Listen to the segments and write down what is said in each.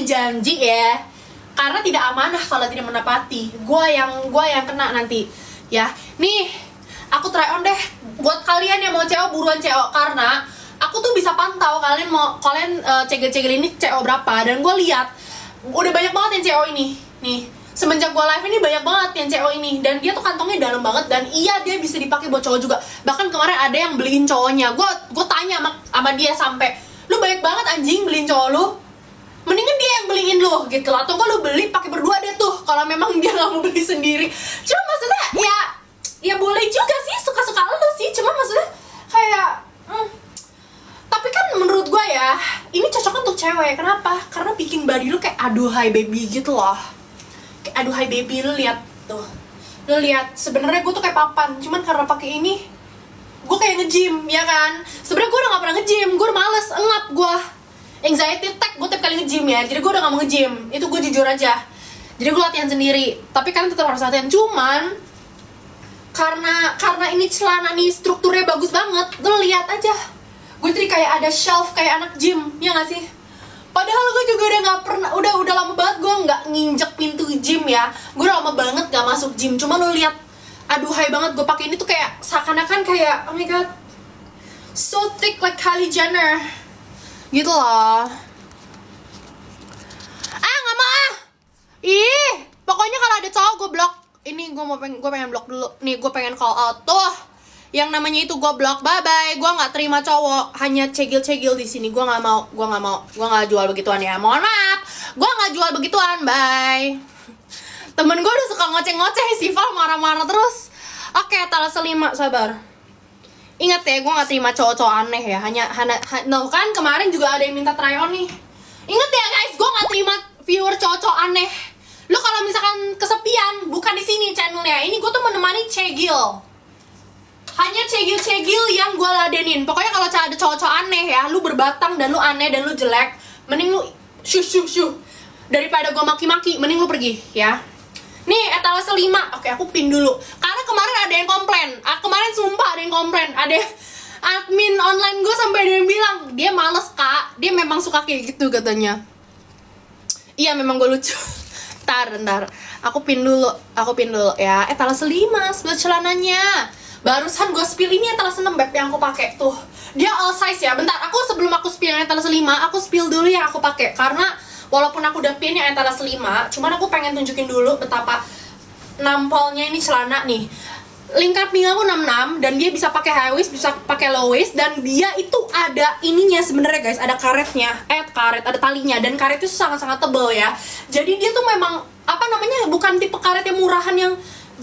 janji ya, karena tidak amanah kalau tidak menepati. Gua yang kena nanti ya. Nih, aku try on deh buat kalian yang mau CO, buruan CO, karena aku tuh bisa pantau kalian cegel-cegel ini CO berapa, dan gue lihat udah banyak banget yang CO ini. Nih, semenjak gue live ini banyak banget yang CO ini, dan dia tuh kantongnya dalam banget, dan iya dia bisa dipakai buat cowok juga. Bahkan kemarin ada yang beliin cowoknya. Gue tanya sama dia sampai, lu banyak banget anjing beliin cowok lu, mendingan dia yang beliin lu gitu, atau enggak lu beli pakai berdua deh tuh kalau memang dia nggak mau beli sendiri. Cuma maksudnya ya boleh juga sih, suka-suka lu sih, cuma maksudnya kayak tapi kan menurut gue ya ini cocok untuk cewek. Kenapa? Karena bikin body lu kayak aduhai baby gitu loh. Kayak aduhai baby, lu lihat tuh, lu lihat sebenarnya gue tuh kayak papan, cuman karena pakai ini gue kayak nge-gym ya kan. Sebenarnya gue udah gak pernah nge-gym, gue udah males, engap gue, anxiety attack gue tiap kali nge-gym ya. Jadi gue udah gak mau nge-gym, itu gue jujur aja. Jadi gue latihan sendiri, tapi kalian tetap harus latihan. Cuman karena ini celana nih strukturnya bagus banget, lu lihat aja, gue jadi kayak ada shelf kayak anak gym, ya gak sih? Padahal gue juga udah gak pernah, udah lama banget gue gak nginjek pintu gym ya. Gue udah lama banget gak masuk gym, cuma lu lihat, aduhai banget gue pakai ini tuh kayak seakan-akan kayak oh my god, so thick like Kylie Jenner gitu loh. Nggak mau ah. Ih, pokoknya kalau ada cowok gue blok. Ini gue pengen blok dulu. Nih gue pengen call out tuh. Yang namanya itu gue blok, bye bye. Gue nggak terima cowok hanya cegil-cegil di sini. Gue nggak mau. Gue nggak jual begituan ya. Mohon maaf. Gue nggak jual begituan. Bye. Temen gue udah suka ngoceh-ngoceh, Sival marah-marah terus. Oke, talas 5, sabar. Ingat ya, gue gak terima cowok-cowok aneh ya. No, kan kemarin juga ada yang minta try on nih. Ingat ya guys, gue gak terima viewer cowok-cowok aneh. Lo kalau misalkan kesepian, bukan di sini channelnya. Ini gue tuh menemani cegil. Hanya cegil-cegil yang gue ladenin. Pokoknya kalau ada cowok-cowok aneh ya, lu berbatang dan lu aneh dan lu jelek, mending lu shuh. Daripada gue maki-maki, mending lu pergi ya. Nih, etalase 5. Oke, aku pin dulu. Karena kemarin ada yang komplain. Kemarin sumpah ada yang komplain. Ada admin online gue sampai ada yang bilang, dia males kak, dia memang suka kayak gitu katanya. Iya, memang gue lucu. Ntar. Aku pin dulu ya. Etalase 5 sebelah celananya. Barusan gue spill ini etalase 6 beb yang aku pakai tuh. Dia all size ya. Bentar, sebelum aku spill yang etalase 5, aku spill dulu yang aku pakai. Karena walaupun aku udah pin yang etalase 5, cuman aku pengen tunjukin dulu betapa nampolnya ini celana nih. Lingkar pinggang aku 66 dan dia bisa pakai high waist, bisa pakai low waist, dan dia itu ada ininya sebenarnya guys, ada karetnya. Ada talinya, dan karet itu sangat-sangat tebal ya. Jadi dia tuh memang bukan tipe karet yang murahan yang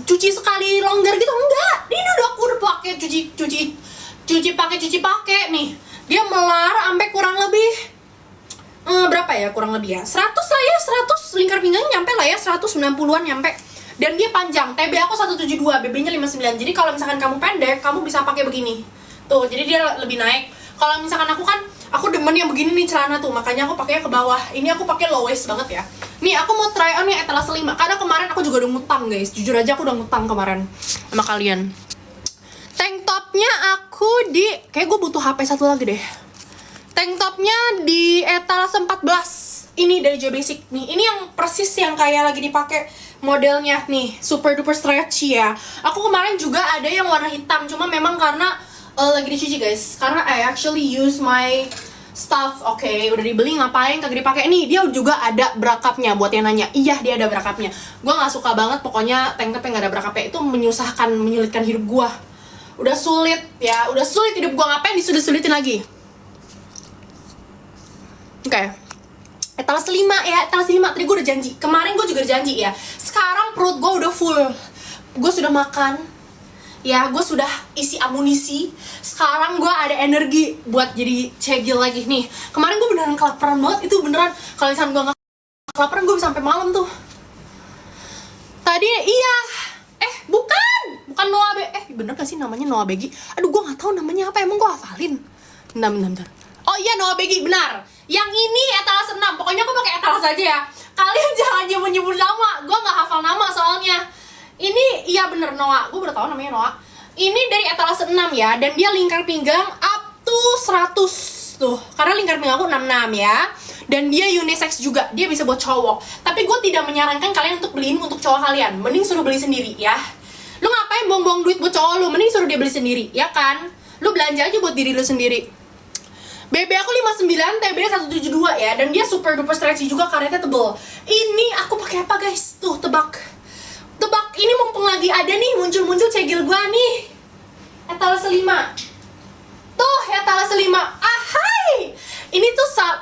cuci sekali longgar gitu, enggak. Ini udah pakai cuci pakai nih. Dia melar sampai kurang lebih berapa ya, kurang lebih ya 100 lah ya, 100 lingkar pinggangnya nyampe lah ya, 190-an nyampe. Dan dia panjang, TB aku 172, BB nya 59. Jadi kalau misalkan kamu pendek, kamu bisa pakai begini tuh, jadi dia lebih naik. Kalau misalkan aku demen yang begini nih celana tuh, makanya aku pakainya ke bawah. Ini aku pakai low waist banget ya. Nih aku mau try on yang etalase 5, karena kemarin aku juga udah ngutang guys, jujur aja aku udah ngutang kemarin sama kalian. Tank topnya aku kayak gue butuh HP satu lagi deh. Tank topnya di etalase 14. Ini dari Joe Basic nih. Ini yang persis yang kayak lagi dipakai modelnya nih, super duper stretchy ya. Aku kemarin juga ada yang warna hitam, cuma memang karena lagi dicuci guys. Karena I actually use my stuff. Oke, udah dibeli ngapain kagak dipakai. Nih, dia juga ada berakapnya buat yang nanya. Iya, dia ada berakapnya. Gua nggak suka banget pokoknya tank top yang nggak ada berakapnya, itu menyulitkan hidup gua. Udah sulit hidup gua, ngapain disulit-sulitin lagi. Oke. Etalase 5 ya, etalase 5. Tadi gue udah janji. Kemarin gue juga udah janji ya. Sekarang perut gue udah full. Gue sudah makan. Ya, gue sudah isi amunisi. Sekarang gue ada energi buat jadi cegil lagi nih. Kemarin gue beneran kelaparan banget. Itu beneran. Kalau misalnya gue gak kelaparan, gue bisa sampai malam tuh. Tadi iya. Bukan Noah bener gak sih namanya Noah Begi? Aduh, gue gak tahu namanya apa. Emang gue hafalin. Bentar. Oh iya, Noah Begi, benar. Yang ini etalase 6. Pokoknya aku pakai etalase aja ya. Kalian jangan nyebut nama. Gue gak hafal nama soalnya. Ini iya bener Noah. Gue baru tahu namanya Noah. Ini dari etalase 6 ya. Dan dia lingkar pinggang up to 100 tuh. Karena lingkar pinggang aku 66 ya. Dan dia unisex juga, dia bisa buat cowok. Tapi gue tidak menyarankan kalian untuk beliin untuk cowok kalian. Mending suruh beli sendiri ya. Lu ngapain buang-buang duit buat cowok lu? Mending suruh dia beli sendiri, ya kan? Lu belanja aja buat diri lu sendiri. BB aku 59, TB 172 ya. Dan dia super duper stretchy juga, karetnya tebel. Ini aku pakai apa guys? Tuh, tebak. Ini mumpung lagi ada nih, muncul-muncul cegil gua nih. Etalase 5. Tuh, etalase 5. Ahai!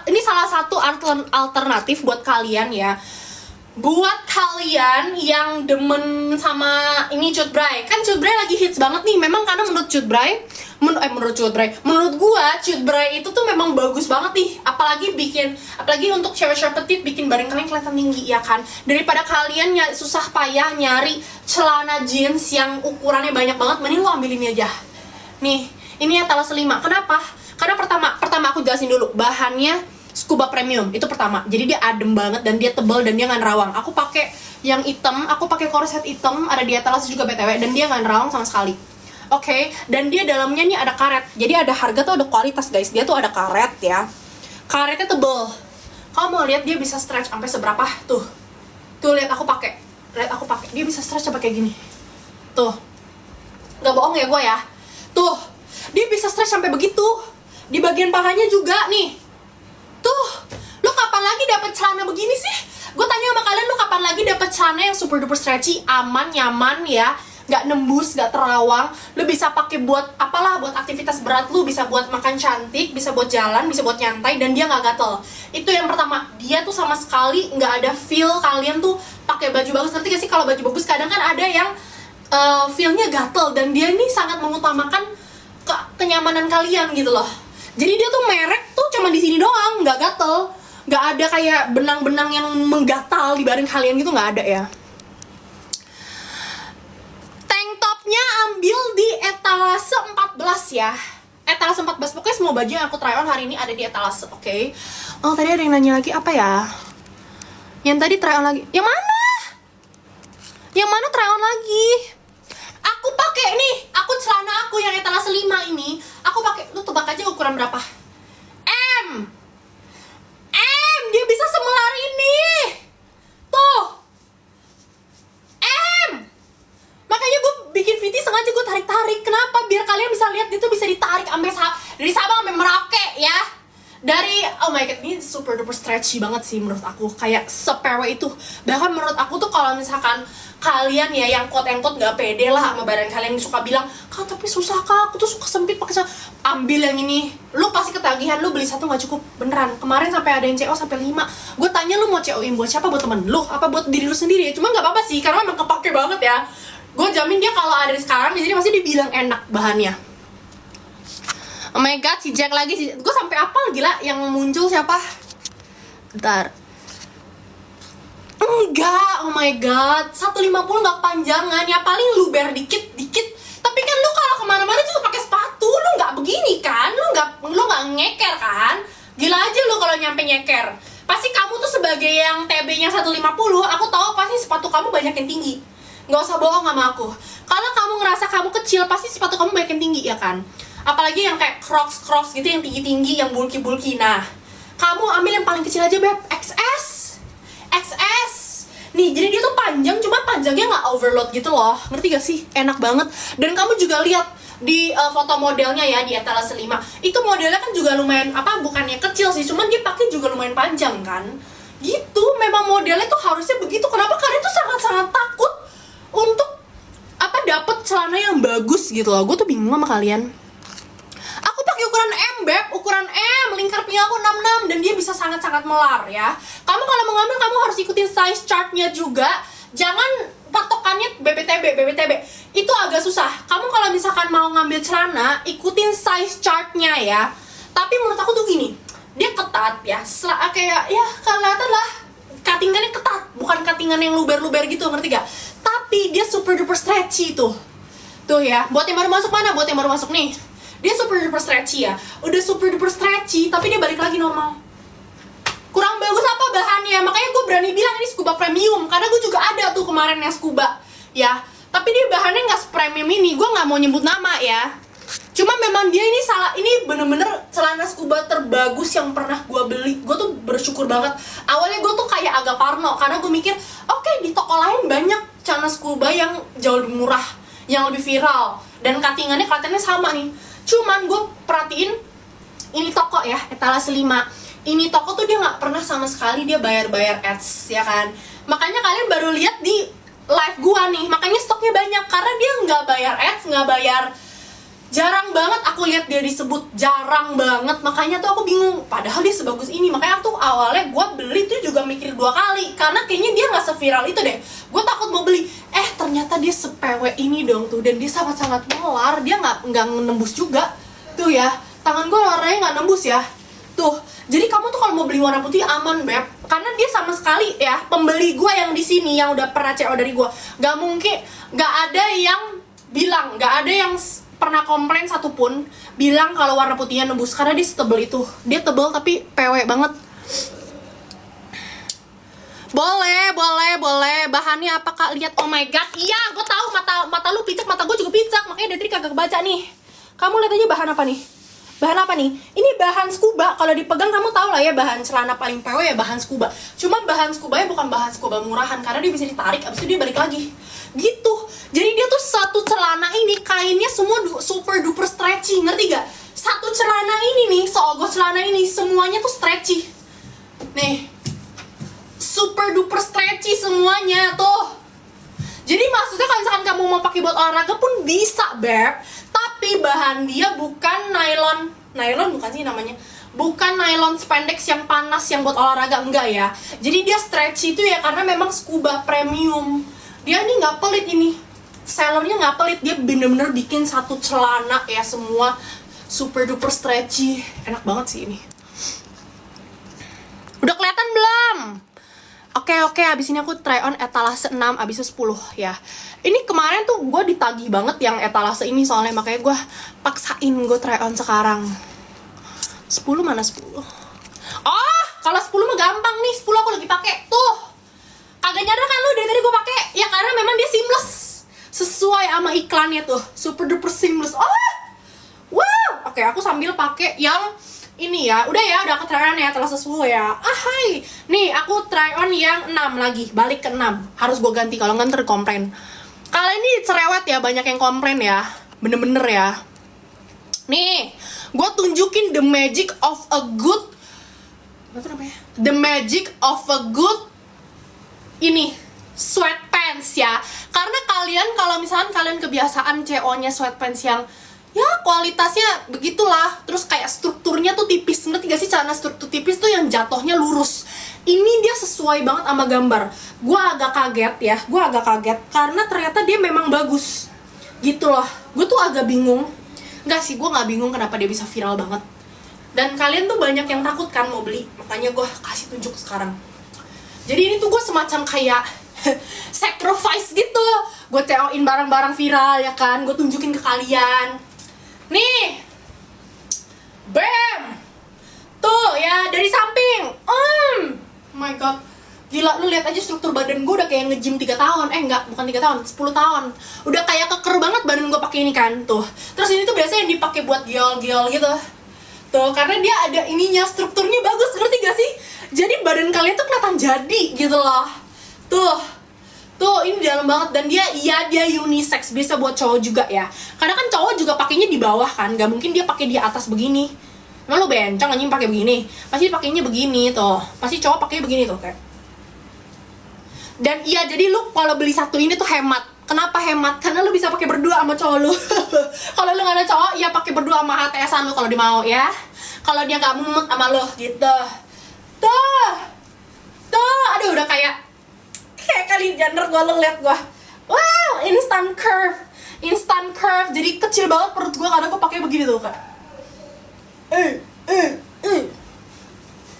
Ini salah satu alternatif buat kalian ya. Buat kalian yang demen sama ini Cut Bray. Kan Cut Bray lagi hits banget nih. Memang karena menurut Cut Bray, menurut gua Cut Bray itu tuh memang bagus banget nih. Apalagi untuk cewek-cewek petit, bikin badan kalian kelihatan tinggi ya kan. Daripada kalian susah payah nyari celana jeans yang ukurannya banyak banget, mending lu ambil ini aja. Nih, ini etalase 5. Kenapa? Karena pertama aku jelasin dulu, bahannya Scuba Premium, itu pertama. Jadi dia adem banget dan dia tebal dan dia nggak nerawang. Aku pakai yang hitam, aku pakai korset hitam, ada di etalase juga BTW, dan dia nggak nerawang sama sekali. Oke, dan dia dalamnya nih ada karet. Jadi ada harga tuh, ada kualitas guys. Dia tuh ada karet ya. Karetnya tebel. Kamu mau lihat dia bisa stretch sampai seberapa? Tuh, lihat aku pakai. Dia bisa stretch sampai kayak gini. Tuh, nggak bohong ya gue ya. Tuh, dia bisa stretch sampai begitu. Di bagian pahanya juga nih. Tuh, lu kapan lagi dapet celana begini sih? Gue tanya sama kalian, lu kapan lagi dapet celana yang super duper stretchy, aman, nyaman ya, nggak nembus, nggak terawang. Lu bisa pakai buat apalah, buat aktivitas berat lu, bisa buat makan cantik, bisa buat jalan, bisa buat nyantai, dan dia nggak gatel. Itu yang pertama. Dia tuh sama sekali nggak ada feel kalian tuh pakai baju bagus. Ngerti gak sih kalau baju bagus kadang kan ada yang feelnya gatel, dan dia ini sangat mengutamakan kenyamanan kalian gitu loh. Jadi dia tuh merek tuh cuma di sini doang, nggak gatel, nggak ada kayak benang-benang yang menggatal di badan kalian gitu, nggak ada ya. Tank topnya ambil di etalase 14 ya, etalase 14. Pokoknya semua baju yang aku try on hari ini ada di etalase, oke? Oh, tadi ada yang nanya lagi apa ya? Yang tadi try on lagi, yang mana? Yang mana try on lagi? Aku pakai nih, celana aku yang etalase 5 ini, aku pakai. Lu tebak aja ukuran berapa? M, dia bisa semelar ini. Tuh, M. Makanya gue bikin VT sengaja gue tarik-tarik. Kenapa? Biar kalian bisa lihat dia tuh bisa ditarik dari Sabang sampai Merauke ya. Oh my god, ini super duper stretchy banget sih menurut aku. Kayak sepewe itu. Bahkan menurut aku tuh kalau misalkan kalian ya yang quote-and-quote gak pede lah sama badan kalian, suka bilang, Kak tapi susah kak, aku tuh suka sempit pakai celana. Ambil yang ini. Lu pasti ketagihan, lu beli satu gak cukup. Beneran, kemarin sampai ada yang CO sampai 5. Gue tanya lu mau CO-in buat siapa? Buat temen lu? Apa buat diri lu sendiri? Cuma gak apa-apa sih, karena emang kepake banget ya. Gue jamin dia kalau ada sekarang di sini pasti dibilang enak bahannya. Oh my god, si Jack lagi. Gue sampai apal gila yang muncul siapa? Bentar. Enggak, oh my god, 150 nggak panjangan ya, paling luber dikit. Tapi kan lu kalau kemana-mana juga pakai sepatu, lu nggak begini kan, lu nggak ngeker kan? Gila aja lu kalau nyampe nyeker. Pasti kamu tuh sebagai yang TB-nya 150, aku tahu pasti sepatu kamu banyak yang tinggi. Nggak usah bohong sama aku. Kalau kamu ngerasa kamu kecil, pasti sepatu kamu banyak yang tinggi ya kan? Apalagi yang kayak Crocs gitu, yang tinggi-tinggi, yang bulky. Nah, kamu ambil yang paling kecil aja beb, XS. Nih, jadi dia tuh panjang, cuma panjangnya nggak overload gitu loh. Ngerti gak sih? Enak banget. Dan kamu juga lihat di foto modelnya ya, di etalase 5. Itu modelnya kan juga lumayan, bukannya kecil sih, cuman dia pakai juga lumayan panjang kan. Gitu, memang modelnya tuh harusnya begitu. Kenapa kalian tuh sangat-sangat takut untuk dapet celana yang bagus gitu loh. Gue tuh bingung sama kalian. Aku pakai ukuran M beb, ukuran M, lingkar pinggang aku 66, dan dia bisa sangat-sangat melar ya. Kamu kalau mau ngambil, kamu harus ikutin size chartnya juga. Jangan patokannya BBTB. Itu agak susah. Kamu kalau misalkan mau ngambil celana, ikutin size chartnya ya. Tapi menurut aku tuh gini, dia ketat ya, kayak ya kelihatan lah cuttingannya ketat, bukan cuttingan yang luber-luber gitu, ngerti gak? Tapi dia super duper stretchy tuh ya. Buat yang baru masuk mana? Buat yang baru masuk nih, dia super duper stretchy ya. Udah super duper stretchy, tapi dia balik lagi normal. Kurang bagus apa bahannya? Makanya gue berani bilang ini Scuba Premium, karena gue juga ada tuh kemarin yang Scuba ya. Tapi dia bahannya nggak sepremium ini. Gue nggak mau nyebut nama ya. Cuma memang dia ini salah, ini bener-bener celana scuba terbagus yang pernah gue beli. Gue tuh bersyukur banget. Awalnya gue tuh kayak agak parno karena gue mikir, oke, di toko lain banyak celana scuba yang jauh lebih murah, yang lebih viral, dan cuttingannya kelihatannya sama nih. Cuman gue perhatiin, ini toko ya, etalase 5. Ini toko tuh dia nggak pernah sama sekali dia bayar-bayar ads, ya kan? Makanya kalian baru lihat di live gua nih, makanya stoknya banyak karena dia nggak bayar ads, nggak bayar. Jarang banget aku lihat dia disebut, jarang banget. Makanya tuh aku bingung, padahal dia sebagus ini. Makanya tuh awalnya gue beli tuh juga mikir 2 kali karena kayaknya dia nggak seviral itu deh. Gue takut mau beli, ternyata dia sepewe ini dong tuh. Dan dia sangat-sangat melar, dia nggak nembus juga. Tuh ya, tangan gue warnanya nggak nembus ya. Tuh, jadi kamu tuh kalau mau beli warna putih aman, Beb. Karena dia sama sekali ya, pembeli gue yang di sini yang udah pernah CO dari gue, nggak mungkin, nggak ada yang bilang, nggak ada yang pernah komplain satupun bilang kalau warna putihnya nembus karena dia setebel itu. Dia tebel tapi PW banget. Boleh. Bahannya apa Kak? Lihat, oh my god. Iya, gue tahu mata lu picak, mata gue juga picak. Makanya dari kagak kebaca nih. Kamu lihat aja bahan apa nih? Bahan apa nih? Ini bahan scuba. Kalau dipegang kamu tahu lah ya, bahan celana paling PW ya bahan scuba. Cuma bahan scuba-nya bukan bahan scuba murahan karena dia bisa ditarik abis itu dia balik lagi. Gitu. Jadi dia tuh satu celana ini kainnya semua super duper stretchy, ngerti gak? Satu celana ini nih, seogos celana ini semuanya tuh stretchy. Nih. Super duper stretchy semuanya tuh. Jadi maksudnya kalau misalkan kamu mau pakai buat olahraga pun bisa, Beb. Tapi bahan dia bukan nylon bukan sih namanya. Bukan nylon spandex yang panas yang buat olahraga, enggak ya. Jadi dia stretchy itu ya karena memang scuba premium. Dia ini nggak pelit ini. Sellernya nggak pelit, dia bener-bener bikin satu celana ya semua super duper stretchy. Enak banget sih ini. Udah kelihatan belum? Oke, abis ini aku try on etalase 6, abis itu 10 ya. Ini kemarin tuh gue ditagih banget yang etalase ini soalnya, makanya gue paksain gue try on sekarang. 10 mana 10? Oh, kalau 10 mah gampang nih, 10 aku lagi pakai tuh. Kagak nyadar kan lu dari tadi gue pakai? Ya karena memang dia seamless. Sesuai sama iklannya tuh, super duper seamless. Oh, wow. Oke, aku sambil pakai yang ini ya. Udah aku try on ya, telah sesuai ya. Hai. Nih, aku try on yang 6 lagi, balik ke 6. Harus gue ganti kalau nggak ntar komplain. Kali ini cerewet ya, banyak yang komplain ya. Bener-bener ya. Nih, gue tunjukin the magic of a good, apa tuh namanya? The magic of a good ini sweatpants ya. Karena kalian kalau misalkan kalian kebiasaan CO-nya sweatpants yang ya kualitasnya begitulah, terus kayak strukturnya tuh tipis, ngerti gak sih? Celana struktur tipis tuh yang jatuhnya lurus. Ini dia sesuai banget sama gambar. Gue agak kaget karena ternyata dia memang bagus gitu loh. Gue tuh agak bingung. Enggak sih, gue gak bingung kenapa dia bisa viral banget. Dan kalian tuh banyak yang takut kan mau beli, makanya gue kasih tunjuk sekarang. Jadi ini tuh gue semacam kayak sacrifice gitu. Gue CO-in barang-barang viral ya kan, gue tunjukin ke kalian. Nih, bam, tuh ya dari samping. Oh my god, gila, lu lihat aja struktur badan gue udah kayak nge-gym 3 tahun. Bukan 3 tahun, 10 tahun. Udah kayak keker banget badan gue pakai ini kan, tuh. Terus ini tuh biasanya yang dipakai buat giol-giol gitu. Tuh, karena dia ada ininya, strukturnya bagus, ngerti gak sih? Jadi badan kalian tuh kelihatan jadi gitu loh. Tuh, ini dalam banget. Dan dia unisex, bisa buat cowok juga ya. Karena kan cowok juga pakainya di bawah kan, gak mungkin dia pakai di atas begini. Emang lu bencong anjing pakai begini? Pasti pakainya begini tuh. Pasti cowok pakainya begini tuh kayak. Dan iya, jadi lu kalau beli satu ini tuh hemat. Kenapa hemat? Karena lu bisa pakai berdua sama cowok lu. Kalau lu gak ada cowok, ya pakai berdua sama HTS-an lu kalau dia mau ya. Kalau dia gak mumet sama lu gitu. Tuh, aduh udah kayak kali Jenner gue, lo liat gue. Wow, instant curve. Jadi kecil banget perut gue karena gue pakai begini tuh kak.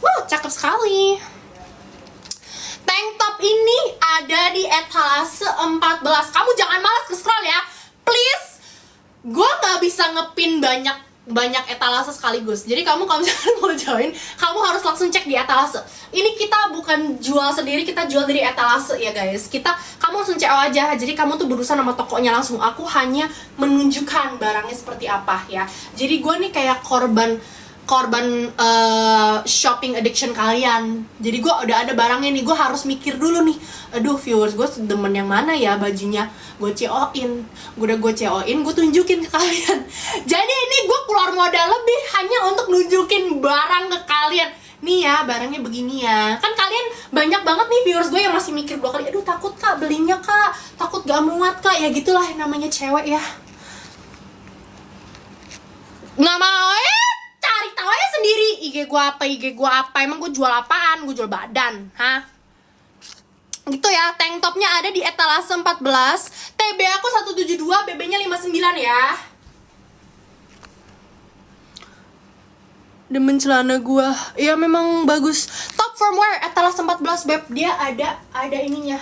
Wow, cakep sekali. Tank top ini ada di etalase 14. Kamu jangan malas ke scroll ya, please. Gue gak bisa ngepin banyak banyak etalase sekaligus. Jadi kamu kalau misalnya mau join, kamu harus langsung cek di etalase. Ini kita bukan jual sendiri, kita jual dari etalase ya guys. Kamu langsung CO aja. Jadi kamu tuh berurusan sama tokonya langsung. Aku hanya menunjukkan barangnya seperti apa ya. Jadi gue nih kayak korban shopping addiction kalian. Jadi gue udah ada barangnya nih, gue harus mikir dulu nih, aduh viewers gue demen yang mana ya bajunya, gue CO-in, gue tunjukin ke kalian. Jadi ini gue keluar modal lebih hanya untuk nunjukin barang ke kalian. Nih ya, barangnya begini ya. Kan kalian banyak banget nih viewers gue yang masih mikir 2 kali, aduh takut kak belinya kak, takut gak muat kak, ya gitulah yang namanya cewek ya. Nggak mau ya, cari tahu aja sendiri IG gue apa, emang gue jual apaan, gue jual badan, hah? Gitu ya, tank topnya ada di etalase 14, TB aku 172, BB nya 59 ya. Demen celana gue, ya memang bagus. Top firmware etalase 14 beb, dia ada ininya,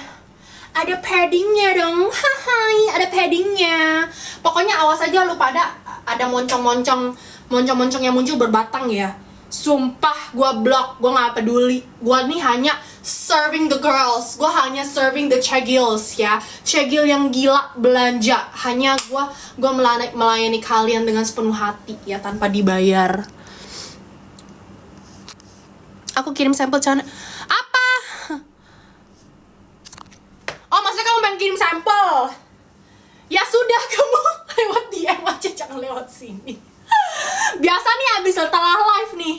ada paddingnya dong, hai, ada paddingnya. Pokoknya awas aja lu pada ada moncong-moncong yang muncul berbatang ya. Sumpah gue blok, gue gak peduli. Gue nih hanya serving the girls, gue hanya serving the cegils ya. Cegil yang gila belanja. Hanya gue melayani kalian dengan sepenuh hati ya, tanpa dibayar. Aku kirim sampel celana. Apa? Oh maksudnya kamu pengen kirim sampel? Ya sudah, kamu lewat DM aja, jangan lewat sini. Biasa nih abis setelah live nih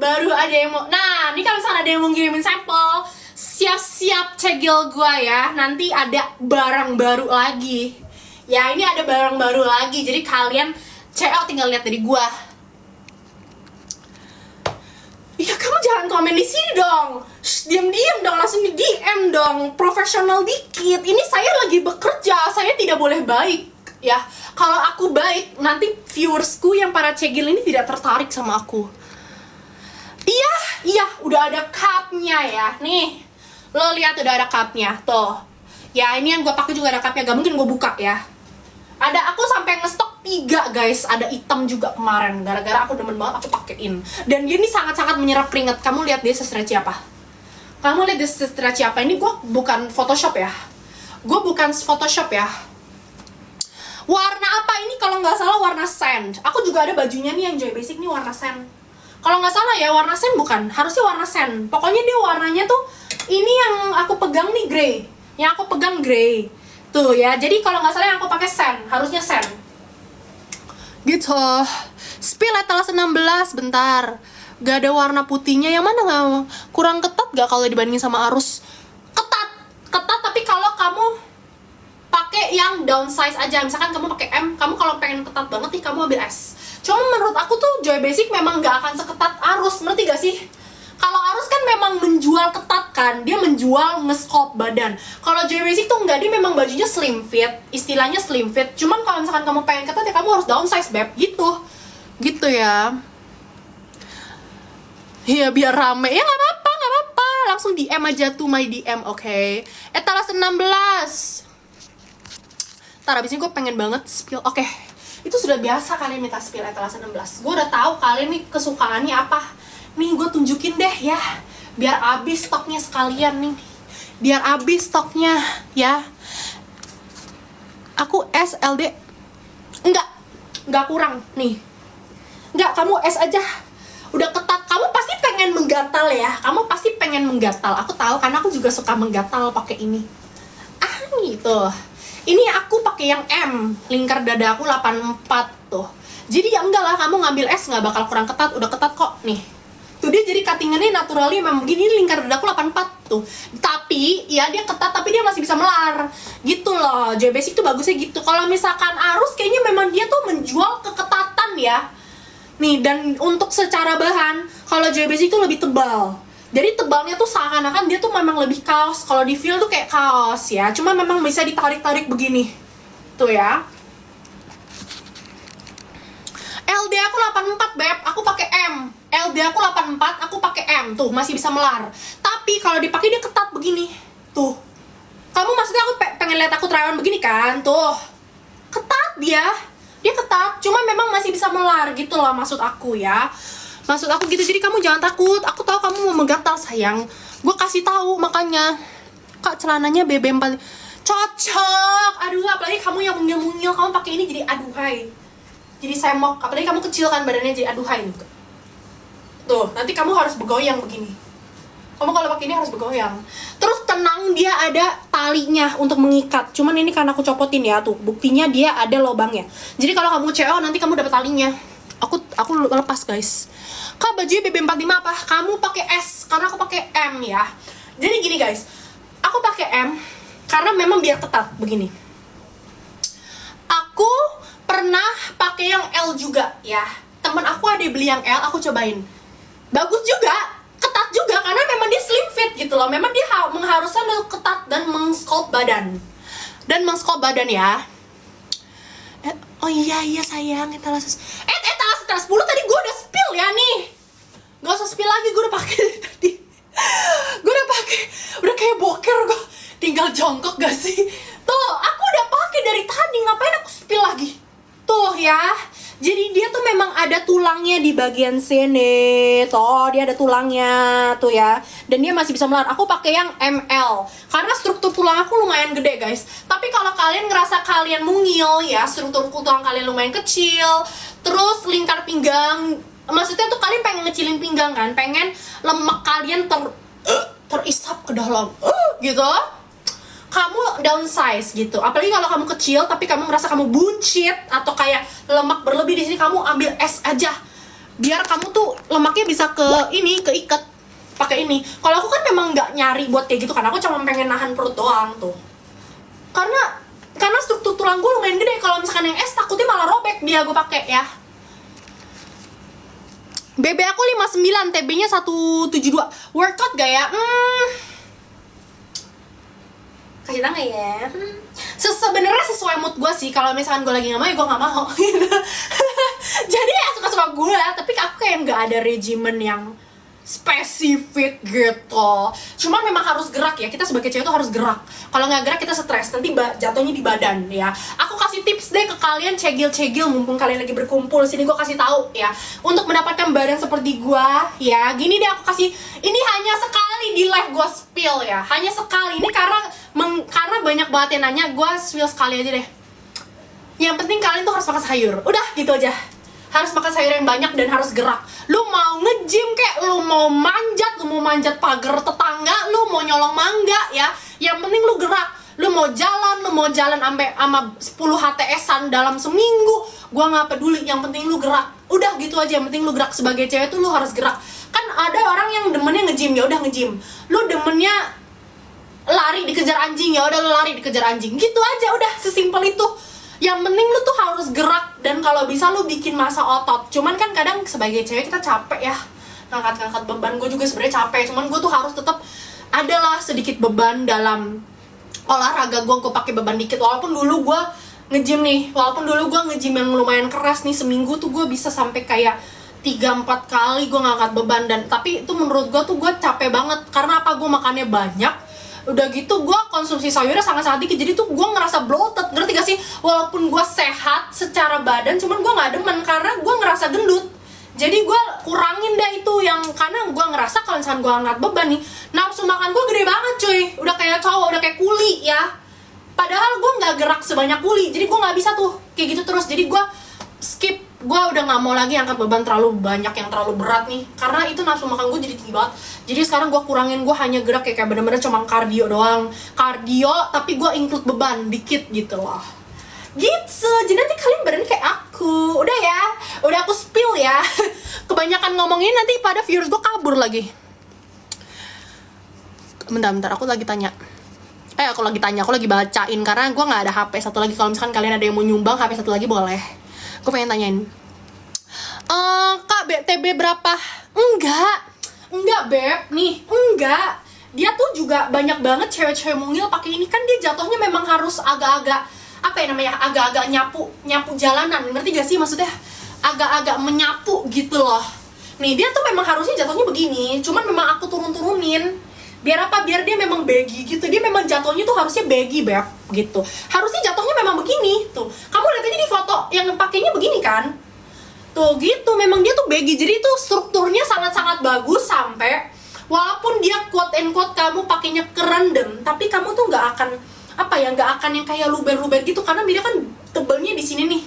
baru ada yang mau. Nah, ini kalau misalnya ada yang mau ngirimin sampel, siap-siap cegil gue ya. Nanti ada barang baru lagi. Ya, ini ada barang baru lagi. Jadi kalian CO tinggal lihat dari gue. Ya kamu jangan komen di sini dong. Diam-diam dong, langsung di DM dong. Profesional dikit. Ini saya lagi bekerja, saya tidak boleh baik. Ya, kalau aku baik, nanti viewersku yang para cegil ini tidak tertarik sama aku. Iya, udah ada cupnya ya. Nih, lo lihat udah ada cupnya, tuh. Ya, ini yang gue pakai juga ada cupnya, gak mungkin gue buka ya. Ada, aku sampai ngestok 3 guys, ada hitam juga kemarin. Gara-gara aku demen banget, aku pakein. Dan ini sangat-sangat menyerap keringat. Kamu lihat dia se-stretchy apa? Kamu lihat dia se-stretchy apa? Ini gue bukan Photoshop ya. Warna apa ini? Kalau nggak salah warna sand. Aku juga ada bajunya nih yang Joy Basic nih warna sand. Kalau nggak salah ya warna sand bukan? Harusnya warna sand. Pokoknya dia warnanya tuh ini yang aku pegang nih grey. Yang aku pegang grey. Tuh ya. Jadi kalau nggak salah yang aku pakai sand, harusnya sand. Gitu. Spill etalase 16 bentar. Gak ada warna putihnya. Yang mana nggak? Kurang ketat gak kalau dibandingin sama arus? Ketat tapi kalau kamu pakai yang downsize aja, misalkan kamu pakai M, kamu kalau pengen ketat banget nih kamu ambil S. Cuma menurut aku tuh Joy Basic memang gak akan seketat arus, ngerti gak sih? Kalau arus kan memang menjual ketat kan, dia menjual nge-sculpt badan. Kalau Joy Basic tuh enggak, dia memang bajunya slim fit, istilahnya slim fit. Cuman kalau misalkan kamu pengen ketat ya kamu harus downsize beb, gitu ya. Iya biar rame, ya nggak apa-apa, langsung DM aja tuh my DM, oke? Etalase 16. Ntar abis ini gue pengen banget spill. Oke, itu sudah biasa kalian minta spill etalase 16. Gue udah tahu kalian nih kesukaannya apa. Nih gue tunjukin deh ya, biar abis stoknya sekalian nih. Biar abis stoknya ya. Aku SLD Enggak kurang nih. Enggak, kamu S aja. Udah ketat, kamu pasti pengen menggatal ya. Kamu pasti pengen menggatal. Aku tahu karena aku juga suka menggatal pakai ini. Gitu. Ini aku pakai yang M, lingkar dada aku 84 tuh. Jadi ya enggak lah, kamu ngambil S nggak bakal kurang ketat, udah ketat kok nih. Tuh dia jadi cuttingannya naturally memang begini, lingkar dada aku 84 tuh. Tapi ya dia ketat tapi dia masih bisa melar. Gitu loh, Joy Basic tuh bagusnya gitu. Kalau misalkan arus kayaknya memang dia tuh menjual keketatan ya. Nih, dan untuk secara bahan, kalau Joy Basic tuh lebih tebal. Jadi tebalnya tuh seakan-akan dia tuh memang lebih kaos. Kalau di feel tuh kayak kaos ya. Cuma memang bisa ditarik-tarik begini. Tuh ya. LD aku 84 beb, aku pakai M. LD aku 84, aku pakai M. Tuh, masih bisa melar. Tapi kalau dipakai dia ketat begini. Tuh. Kamu maksudnya aku pengen lihat aku try on begini kan? Tuh. Ketat dia. Dia ketat, cuma memang masih bisa melar gitu loh maksud aku ya. Maksud aku gitu, jadi kamu jangan takut. Aku tahu kamu mau menggatal sayang. Gue kasih tahu makanya. Kak, celananya BBM paling cocok. Aduh, apalagi kamu yang mungil-mungil, kamu pakai ini jadi aduhai. Jadi semok, apalagi kamu kecil kan badannya, jadi aduhai. Tuh, nanti kamu harus bergoyang begini. Kamu kalau pakai ini harus bergoyang. Terus tenang, dia ada talinya untuk mengikat. Cuman ini karena aku copotin ya tuh. Buktinya dia ada lubangnya. Jadi kalau kamu CO nanti kamu dapat talinya. Aku lepas guys. Kak, bajunya BB45 apa? Kamu pakai S karena aku pakai M ya. Jadi gini guys. Aku pakai M karena memang biar ketat begini. Aku pernah pakai yang L juga ya. Temen aku ada beli yang L, aku cobain. Bagus juga. Ketat juga karena memang dia slim fit gitu loh. Memang dia mengharuskan lo ketat dan meng-sculpt badan. Dan meng-sculpt badan ya. Oh iya sayang, etalase 10 tadi gue udah spill ya nih. Gak usah spill lagi, gue udah pakai dari tadi. Gue udah pakai, udah kayak boker gue. Tinggal jongkok gak sih? Tuh, aku udah pakai dari tadi, ngapain aku spill lagi? Tuh ya. Jadi dia tuh memang ada tulangnya di bagian sini. Tuh, dia ada tulangnya tuh ya. Dan dia masih bisa melar. Aku pakai yang ML karena struktur tulang aku lumayan gede, guys. Tapi kalau kalian ngerasa kalian mungil ya, struktur tulang kalian lumayan kecil, terus lingkar pinggang, maksudnya tuh kalian pengen ngecilin pinggang kan, pengen lemak kalian terisap ke dalam gitu, kamu downsize gitu. Apalagi kalau kamu kecil tapi kamu merasa kamu buncit atau kayak lemak berlebih di sini, kamu ambil es aja biar kamu tuh lemaknya bisa keikat pakai ini. Kalau aku kan memang nggak nyari buat kayak gitu, karena aku cuma pengen nahan perut doang tuh. Karena struktur tulang gue lumayan gede. Kalau misalkan yang es takutnya malah robek dia gue pakai ya. BB aku 59, TB-nya 172. Workout gak ya? Kasih tangan ya. Sebenarnya sesuai mood gue sih. Kalau misalkan gue lagi nggak mau ya gue nggak mau. Jadi ya suka-suka gue. Tapi aku kayak nggak ada regimen yang spesifik gitu. Cuman memang harus gerak ya. Kita sebagai cewek tuh harus gerak. Kalau nggak gerak kita stres. Nanti jatuhnya di badan ya. Aku kasih tips deh ke kalian cegil-cegil mumpung kalian lagi berkumpul. Sini gue kasih tahu ya. Untuk mendapatkan badan seperti gue ya. Gini deh aku kasih. Ini hanya sekali di live gue spill ya. Hanya sekali. Ini karena banyak banget yang nanya. Gue spill sekali aja deh. Yang penting kalian tuh harus makan sayur. Udah gitu aja. Harus makan sayur yang banyak dan harus gerak. Lu mau nge-gym kek, lu mau manjat pagar tetangga, lu mau nyolong mangga ya. Yang penting lu gerak. Lu mau jalan sampai sama 10 HTS-an dalam seminggu, gua nggak peduli, yang penting lu gerak. Udah gitu aja, yang penting lu gerak. Sebagai cewek tuh lu harus gerak. Kan ada orang yang demennya nge-gym, ya udah nge-gym. Lu demennya lari dikejar anjing, ya udah lu lari dikejar anjing. Gitu aja, udah sesimpel itu. Yang penting lu tuh harus gerak, dan kalau bisa lu bikin massa otot. Cuman kan kadang sebagai cewek kita capek ya ngangkat beban. Gue juga sebenarnya capek, cuman gue tuh harus tetap adalah sedikit beban dalam olahraga gue pakai beban dikit. Walaupun dulu gue nge-gym yang lumayan keras nih, seminggu tuh gue bisa sampai kayak 3-4 kali gue ngangkat beban. Dan tapi itu menurut gue tuh gue capek banget. Karena apa? Gue makannya banyak. Udah gitu gue konsumsi sayurnya sangat-sangat dikit. Jadi tuh gue ngerasa bloated, ngerti gak sih? Walaupun gue sehat secara badan, cuman gue gak demen karena gue ngerasa gendut. Jadi gue kurangin deh itu yang, karena gue ngerasa kalau misalkan gue angkat beban nih, nafsu makan gue gede banget cuy. Udah kayak cowok, udah kayak kuli ya. Padahal gue gak gerak sebanyak kuli. Jadi gue gak bisa tuh kayak gitu terus. Jadi gue skip. Gue udah gak mau lagi angkat beban terlalu banyak, yang terlalu berat nih. Karena itu nafsu makan gue jadi tinggi banget. Jadi sekarang gue kurangin, gue hanya gerak kayak bener-bener cuma kardio doang. Kardio tapi gue include beban dikit gitu loh. Gitu, jadi nanti kalian badan kayak aku. Udah ya, udah aku spill ya. Kebanyakan ngomongin nanti pada viewers gue kabur lagi. Bentar, aku lagi bacain karena gue gak ada HP satu lagi. Kalau misalkan kalian ada yang mau nyumbang HP satu lagi boleh. Gue pengen tanyain, Kak, TB berapa? Enggak Beb, nih, enggak. Dia tuh juga banyak banget cewek-cewek mungil pakai ini. Kan dia jatuhnya memang harus agak-agak, apa ya namanya, agak-agak nyapu jalanan. Ngerti gak sih maksudnya? Agak-agak menyapu gitu loh. Nih, dia tuh memang harusnya jatuhnya begini. Cuman memang aku turun-turunin. Biar apa? Biar dia memang baggy gitu. Dia memang jatuhnya tuh harusnya baggy, beb, gitu. Harusnya jatuhnya memang begini tuh. Kamu lihat aja di foto yang pakainya begini kan? Tuh gitu, memang dia tuh baggy. Jadi tuh strukturnya sangat-sangat bagus sampai walaupun dia quote and quote kamu pakainya kerendam, tapi kamu tuh nggak akan nggak akan yang kayak luber-luber gitu karena dia kan tebelnya di sini nih.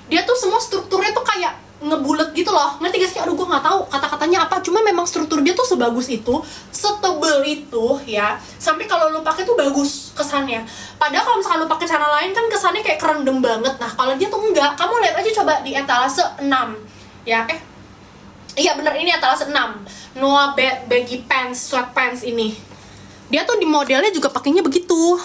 Dia tuh semua strukturnya tuh kayak ngebulet gitu loh, ngerti gak sih? Aduh, gue nggak tahu kata-katanya apa, cuma memang struktur dia tuh sebagus itu, setebel itu ya, sampai kalau lu pakai tuh bagus kesannya. Padahal kalau misalkan lu pakai cara lain kan kesannya kayak kerendam banget. Nah kalau dia tuh enggak, kamu lihat aja coba di etalase 6 ya, iya bener, ini etalase 6 Noah baggy pants, sweatpants ini. Dia tuh di modelnya juga pakainya begitu.